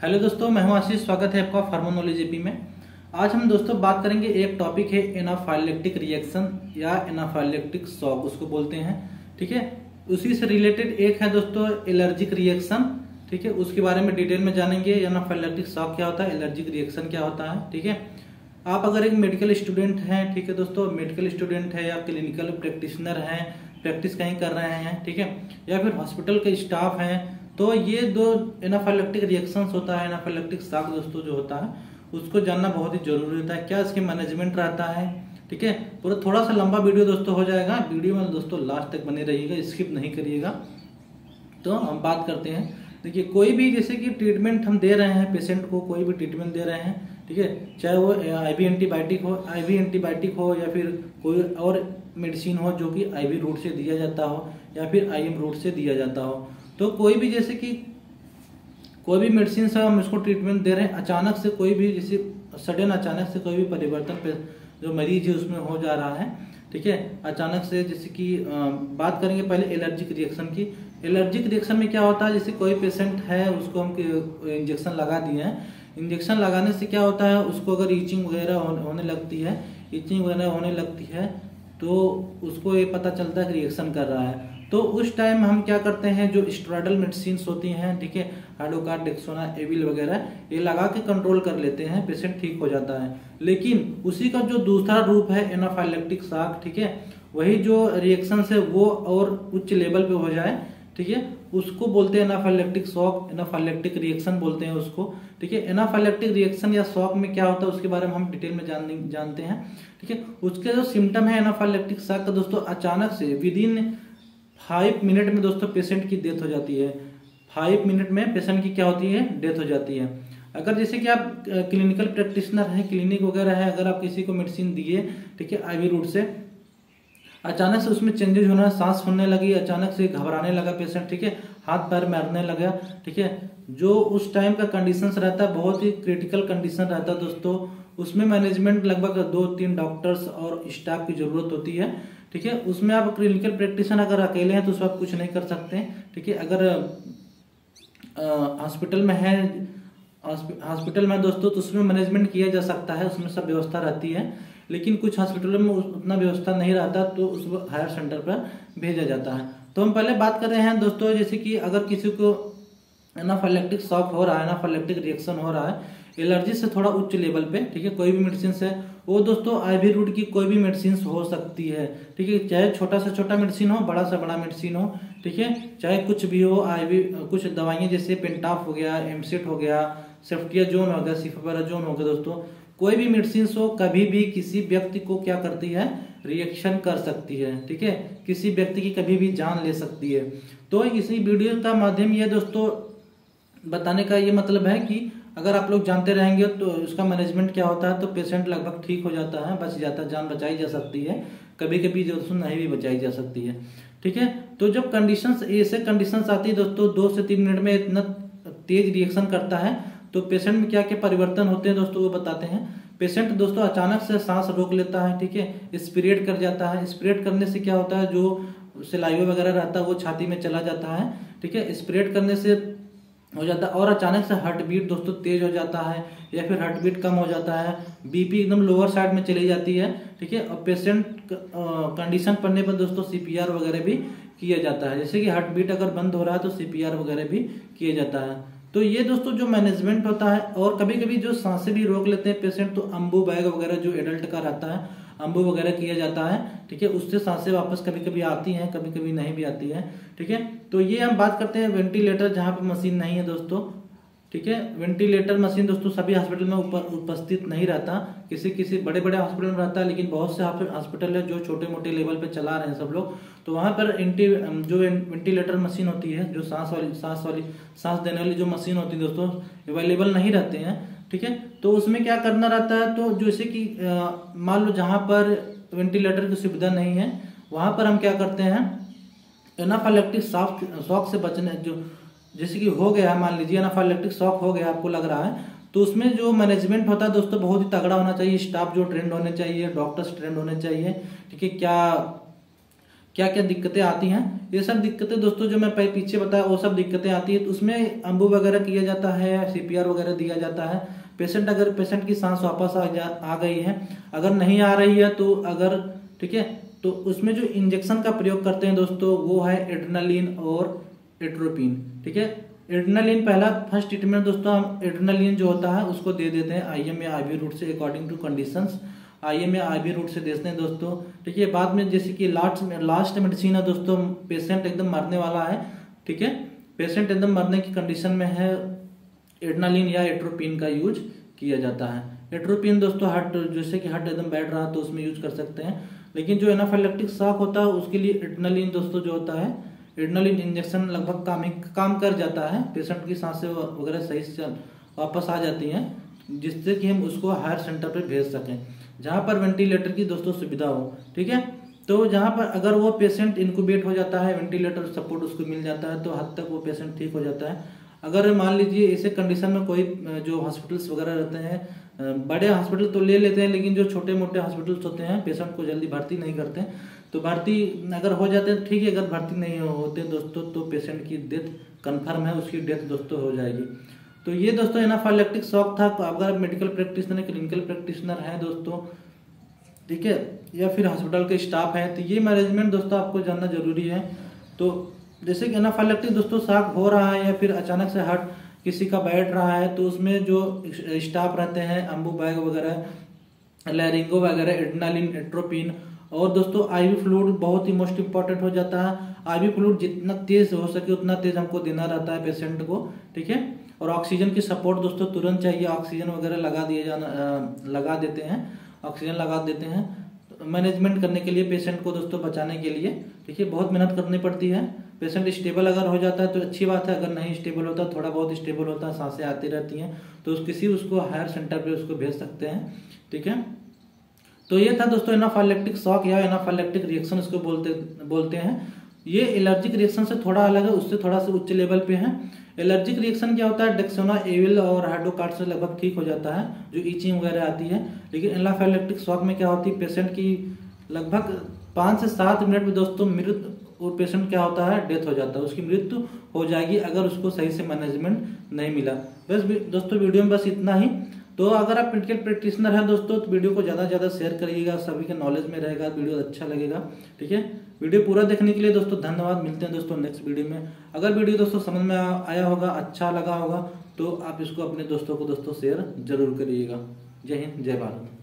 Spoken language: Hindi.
हेलो दोस्तों, मैं हूं आशीष। स्वागत है आपका फार्मानोलॉजी जेपी में। आज हम दोस्तों बात करेंगे, एक टॉपिक है एनाफाइलेक्टिक रिएक्शन या एनाफाइलेक्टिक शॉक उसको बोलते हैं। ठीक है, उसी से रिलेटेड एक है दोस्तों एलर्जिक रिएक्शन। ठीक है, उसके बारे में डिटेल में जानेंगे। एनाफाइलेक्टिक शॉक क्या होता है, एलर्जिक रिएक्शन क्या होता है। ठीक है, आप अगर एक मेडिकल स्टूडेंट हैं, ठीक है दोस्तों, मेडिकल स्टूडेंट है या क्लिनिकल प्रैक्टिशनर हैं, प्रैक्टिस कहीं कर रहे हैं, ठीक है, या फिर हॉस्पिटल के स्टाफ हैं, तो ये दो एनाफाइलेक्टिक रिएक्शंस होता है, एनाफाइलेक्टिक शॉक दोस्तों जो होता है उसको जानना बहुत ही जरूरी होता है। क्या इसके मैनेजमेंट रहता है। ठीक है, पूरा थोड़ा सा लंबा वीडियो दोस्तों हो जाएगा। वीडियो में दोस्तों लास्ट तक बने रहिएगा, स्किप नहीं करिएगा। तो हम बात करते हैं। देखिए, कोई भी जैसे कि ट्रीटमेंट हम दे रहे हैं पेशेंट को, कोई भी ट्रीटमेंट दे रहे हैं, ठीक है, चाहे वो आईवी एंटीबायोटिक हो या फिर कोई और मेडिसिन हो जो कि आईवी रूट से दिया जाता हो या फिर आईएम रूट से दिया जाता हो, तो कोई भी जैसे कि कोई भी मेडिसिन से हम इसको ट्रीटमेंट दे रहे हैं, अचानक से कोई भी जैसे सडन अचानक से कोई भी परिवर्तन पे जो मरीज है उसमें हो जा रहा है। ठीक है, अचानक से जैसे कि बात करेंगे पहले एलर्जिक रिएक्शन की। एलर्जिक रिएक्शन में क्या होता है, जैसे कोई पेशेंट है उसको हम इंजेक्शन लगा दिए हैं। इंजेक्शन लगाने से क्या होता है, उसको अगर ईचिंग वगैरह होने लगती है तो उसको ये पता चलता है कि रिएक्शन कर रहा है। तो उस टाइम हम क्या करते हैं, जो स्टेरॉयडल मेडिसिन होती हैं, ठीक है, हाइड्रोकार्ड, डेक्सोना, एविल वगैरह, ये लगा के कंट्रोल कर लेते हैं, पेशेंट ठीक हो जाता है। लेकिन उसी का जो दूसरा रूप है एनाफाइलेक्टिक शॉक, ठीक है, वही जो रिएक्शन है वो और उच्च लेवल पे हो जाए, ठीक है, उसको बोलते हैं एनाफाइलेक्टिक शॉक, एनाफाइलेक्टिक रिएक्शन बोलते हैं उसको। ठीक है, एनाफाइलेक्टिक रिएक्शन या शॉक में क्या होता है उसके बारे में हम डिटेल में जानते हैं। ठीक है, उसके जो सिम्टम है एनाफाइलेक्टिक शॉक का दोस्तों, अचानक से विदिन 5 मिनट में दोस्तों पेशेंट की डेथ हो जाती है। 5 मिनट में पेशेंट की क्या होती है, डेथ हो जाती है। अगर जैसे कि आप क्लिनिकल प्रैक्टिशनर हैं, क्लिनिक वगैरह है, अगर आप किसी को मेडिसिन दिए, ठीक है, आईवी रूट से, अचानक से उसमें चेंजेस होना, सांस फूलने लगी, अचानक से घबराने लगा पेशेंट, ठीक है, हाथ पैर मारने लगा, ठीक है, जो उस टाइम का कंडीशंस रहता है बहुत ही क्रिटिकल कंडीशन रहता है दोस्तों। उसमें मैनेजमेंट लगभग 2-3 डॉक्टर्स और स्टाफ की जरूरत होती है। ठीक है, उसमें आप क्लिनिकल प्रैक्टिशनर अगर अकेले हैं तो उसमें आप कुछ नहीं कर सकते। ठीक है, अगर हॉस्पिटल में है, हॉस्पिटल में दोस्तों, तो उसमें मैनेजमेंट किया जा सकता है, उसमें सब व्यवस्था रहती है। लेकिन कुछ हॉस्पिटलों में उतना व्यवस्था नहीं रहता तो उसको हायर सेंटर पर भेजा जाता है। तो हम पहले बात कर रहे हैं दोस्तों, जैसे कि अगर किसी को एनाफाइलेक्टिक शॉक हो रहा है, एनाफाइलेक्टिक रिएक्शन हो रहा है एलर्जी से थोड़ा उच्च लेवल पे, ठीक है, कोई भी मेडिसिन है वो दोस्तों आईवी रूट की कोई भी मेडिसिन हो सकती है। ठीक है, चाहे छोटा से छोटा मेडिसिन हो, बड़ा से बड़ा मेडिसिन हो, ठीक है, चाहे कुछ भी हो, आईवी कुछ दवाइयां जैसे पेंटाफ हो गया, एमसेट हो गया, सेफ्टियाजोन हो गया, सिफापेराजोन हो गया दोस्तों, कोई भी मेडिसिन हो कभी भी किसी व्यक्ति को क्या करती है, रिएक्शन कर सकती है। ठीक है, किसी व्यक्ति की कभी भी जान ले सकती है। तो इसी वीडियो का माध्यम ये दोस्तों बताने का ये मतलब है कि अगर आप लोग जानते रहेंगे तो उसका मैनेजमेंट क्या होता है, तो पेशेंट लगभग ठीक हो जाता है, बच जाता है, जान बचाई जा सकती है, कभी कभी दोस्तों नहीं भी बचाई जा सकती है। ठीक है, तो जब कंडीशंस ऐसे कंडीशंस आती है दोस्तों, 2 से 3 मिनट में इतना तेज रिएक्शन करता है, तो पेशेंट में क्या क्या परिवर्तन होते हैं दोस्तों वो बताते हैं। पेशेंट दोस्तों अचानक से सांस रोक लेता है, ठीक है, स्पिरेट कर जाता है। स्पिरेट करने से क्या होता है, जो सलाइवा वगैरह रहता है वो छाती में चला जाता है। ठीक है, स्पिरेट करने से हो जाता है। और अचानक से हार्ट बीट दोस्तों तेज हो जाता है या फिर हार्ट बीट कम हो जाता है, बीपी एकदम लोअर साइड में चली जाती है। ठीक है, और पेशेंट कंडीशन पड़ने पर दोस्तों सीपीआर वगैरह भी किया जाता है। जैसे कि हार्ट बीट अगर बंद हो रहा है तो सीपीआर वगैरह भी किया जाता है। तो ये दोस्तों जो मैनेजमेंट होता है। और कभी कभी जो सांसें भी रोक लेते हैं पेशेंट, तो अम्बू बैग वगैरह जो एडल्ट का रहता है, अम्बू वगैरह किया जाता है। ठीक है, उससे सांसें वापस कभी कभी आती हैं, कभी कभी नहीं भी आती है। ठीक है, तो ये हम बात करते हैं वेंटिलेटर, जहाँ पे मशीन नहीं है दोस्तों। ठीक है, वेंटिलेटर मशीन दोस्तों सभी हॉस्पिटल में उपस्थित नहीं रहता, किसी बड़े बड़े हॉस्पिटल में रहता है, लेकिन बहुत से हॉस्पिटल है जो छोटे मोटे लेवल पे चला रहे हैं सब लोग, तो वहाँ पर जो वेंटिलेटर मशीन होती है, जो सांस देने वाली जो मशीन होती है दोस्तों, अवेलेबल नहीं रहते हैं। ठीक है, तो उसमें क्या करना रहता है, तो जैसे कि मान लो जहाँ पर वेंटिलेटर की सुविधा नहीं है वहाँ पर हम क्या करते हैं, एनाफाइलेक्टिक शॉक से बचने, जो जैसे कि हो गया, मान लीजिए एनाफाइलेक्टिक शॉक हो गया, आपको लग रहा है, तो उसमें जो मैनेजमेंट होता है दोस्तों बहुत ही तगड़ा होना चाहिए। स्टाफ जो ट्रेंड होने चाहिए, डॉक्टर्स ट्रेंड होने चाहिए। ठीक है, क्या क्या दिक्कतें आती हैं। ये सब दिक्कतें दोस्तों जो मैं पीछे बताया वो सब दिक्कतें आती है, तो उसमें अम्बू वगैरह किया जाता है, सीपीआर वगैरह दिया जाता है। पेशेंट की सांस वापस आ गई है, अगर नहीं आ रही है तो अगर ठीक है, तो उसमें जो इंजेक्शन का प्रयोग करते हैं दोस्तों वो है एड्रेनालिन और एट्रोपिन। ठीक है, एड्रेनालिन पहला फर्स्ट ट्रीटमेंट दोस्तों, हम एड्रेनालिन जो होता है उसको दे देते हैं आईएम या आईवी रूट से अकॉर्डिंग टू कंडीशंस, आईएम या आईवी रूट से देते हैं दोस्तों। ठीक है, बाद में जैसे कि लास्ट मेडिसिन है दोस्तों, पेशेंट एकदम मरने वाला है, ठीक है, पेशेंट एकदम मरने की कंडीशन में है, एड्रेनालिन या एट्रोपिन का यूज किया जाता है। एट्रोपिन दोस्तों हार्ट, जैसे कि हार्ट एकदम बैठ रहा तो उसमें यूज कर सकते हैं, लेकिन जो एनाफाइलेक्टिक शॉक होता है उसके लिए एड्रेनालिन दोस्तों जो होता है, एड्रेनालिन इंजेक्शन लगभग काम कर जाता है, पेशेंट की सांसें वगैरह सही से वापस आ जाती हैं, जिससे कि हम उसको हायर सेंटर पे भेज सकें जहां पर वेंटिलेटर की दोस्तों सुविधा हो। ठीक है, तो जहां पर अगर वो पेशेंट इंक्यूबेट हो जाता है, वेंटिलेटर सपोर्ट उसको मिल जाता है, तो हद तक वो पेशेंट ठीक हो जाता है। अगर मान लीजिए ऐसे कंडीशन में कोई जो हॉस्पिटल्स वगैरह रहते हैं, बड़े हॉस्पिटल तो ले लेते हैं, लेकिन जो छोटे मोटे हॉस्पिटल्स होते हैं पेशेंट को जल्दी भर्ती नहीं करते, तो भर्ती अगर हो जाते हैं ठीक है, अगर भर्ती नहीं होते दोस्तों तो पेशेंट की डेथ कन्फर्म है, उसकी डेथ दोस्तों हो जाएगी। तो ये दोस्तों एनाफाइलेक्टिक शॉक था। तो अगर मेडिकल प्रैक्टिशनर, क्लिनिकल प्रैक्टिशनर हैं दोस्तों, ठीक है, या फिर हॉस्पिटल के स्टाफ हैं, तो ये मैनेजमेंट दोस्तों आपको जानना जरूरी है। तो जैसे कि एनाफाइलेक्टिक दोस्तों शॉक हो रहा है या फिर अचानक से हार्ट किसी का बैठ रहा है, तो उसमें जो स्टाफ रहते हैं, अम्बू बैग वगैरह, लैरिंगो वगैरह, एड्रेनालिन, एट्रोपिन और दोस्तों आईवी फ्लूइड बहुत ही मोस्ट इंपॉर्टेंट हो जाता है। आईवी फ्लूइड जितना तेज हो सके उतना तेज हमको देना रहता है पेशेंट को। ठीक है, और ऑक्सीजन की सपोर्ट दोस्तों तुरंत चाहिए, ऑक्सीजन वगैरह लगा देते हैं, ऑक्सीजन लगा देते हैं मैनेजमेंट करने के लिए, पेशेंट को दोस्तों बचाने के लिए। ठीक है, बहुत मेहनत करनी पड़ती है। पेशेंट स्टेबल अगर हो जाता है तो अच्छी बात है, अगर नहीं स्टेबल होता, थोड़ा बहुत स्टेबल होता है, सांसें आती रहती हैं, तो उसको हायर सेंटर पे उसको भेज सकते हैं। ठीक है, तो ये था दोस्तों एनाफाइलेक्टिक शॉक या एनाफाइलेक्टिक रिएक्शन इसको बोलते हैं। ये एलर्जिक रिएक्शन से थोड़ा अलग है, उससे थोड़ा सा उच्च लेवल पे है। एलर्जिक रिएक्शन क्या होता है, डेक्सोना एविल और हाइड्रोकार्ड से लगभग ठीक हो जाता है, जो ईचिंग वगैरह आती है। लेकिन एनाफाइलेक्टिक शॉक में क्या होती है, पेशेंट की लगभग 5 से 7 मिनट में दोस्तों मृत्यु, और पेशेंट क्या होता है, डेथ हो जाता है, उसकी मृत्यु हो जाएगी अगर उसको सही से मैनेजमेंट नहीं मिला। बस दोस्तों वीडियो में बस इतना ही। तो अगर आप मेडिकल प्रैक्टिशनर हैं दोस्तों तो वीडियो को ज़्यादा से ज़्यादा शेयर करिएगा, सभी के नॉलेज में रहेगा, वीडियो अच्छा लगेगा। ठीक है, वीडियो पूरा देखने के लिए दोस्तों धन्यवाद। मिलते हैं दोस्तों नेक्स्ट वीडियो में। अगर वीडियो दोस्तों समझ में आया होगा, अच्छा लगा होगा, तो आप इसको अपने दोस्तों को दोस्तों शेयर जरूर करिएगा। जय हिंद, जय भारत।